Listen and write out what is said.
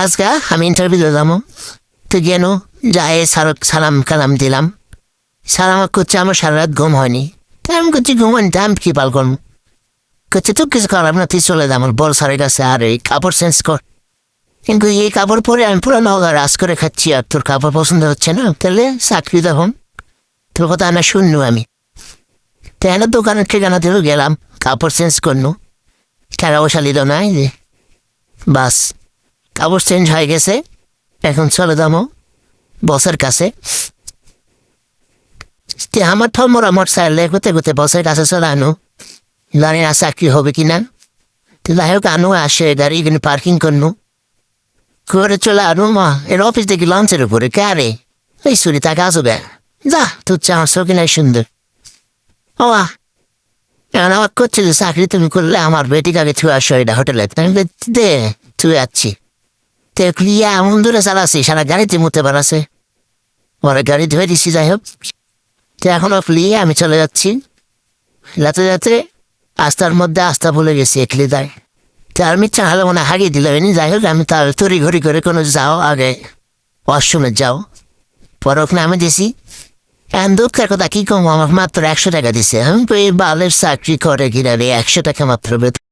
আজকে আমি ইন্টারভিউ দিলাম, তো গেল যাই সালাম কালাম দিলাম। সালাম করছে আমার সারা রাত ঘুম হয়নি। তাই আমি করছি ঘুমানি আমি কি পাল করবো, করছে তো কিছু করার না, তুই চলে যা আমার বড় স্যারের কাছে, আর এই কাপড় চেঞ্জ কর। কিন্তু এই কাপড় পরে আমি পুরো নগা রাজ করে খাচ্ছি, আর তোর কাপড় পছন্দ হচ্ছে না, তাহলে চাকরি তখন তোর কথা না শুননু আমি। তাই না দোকানের ঠিকানা দিয়েও গেলাম, কাপড় চেঞ্জ করনু, টাকা পয়সা নিল না। এই যে বাস, কাপড় চেঞ্জ হয়ে গেছে, এখন চলে যাবো বসের কাছে। আমার থমরা মোট চাইলে এগোতে এগোতে বসের কাছে চলে আনো, জানি না চাকরি হবে কিনা। তো যাই হোক আনো, আসে গাড়ি এখানে পার্কিং করনু, করে চলে আনো। মা এর অফিস দেখি লঞ্চের উপরে কারে এই সুরি তাকে আসবে, যা তোর চান্স কিনাই সুন্দর। ও এখন আমার করছে যে চাকরি তুমি করলে আমার বেটিকাকে থুয়ে আসো এটা হোটেলে। আমি দে থুয়ে যাচ্ছি। তো ইয়া এমন দূরে চালাচ্ছি, সারা গাড়িতে মুতে পারাছে, পরে গাড়ি ধুয়ে দিচ্ছি। যাই হোক, তো এখন লিয়ে আমি চলে যাচ্ছি। যাতে যাতে আস্তার মধ্যে আস্থা ভুলে গেছি একলি দায়। তো আমি চাহলে মনে হারিয়ে দিল। যাই হোক আমি তার তড়ি ঘড়ি করে কোনো যাও আগে ওয়াশরুমে যাও, পরে ওখানে আমি দিছি। এখন দুঃখের কথা কি কম, আমার মাত্র 100 টাকা দিছে। আমি বালের চাকরি করে কিনা রে, 100 টাকা মাত্র বেতন।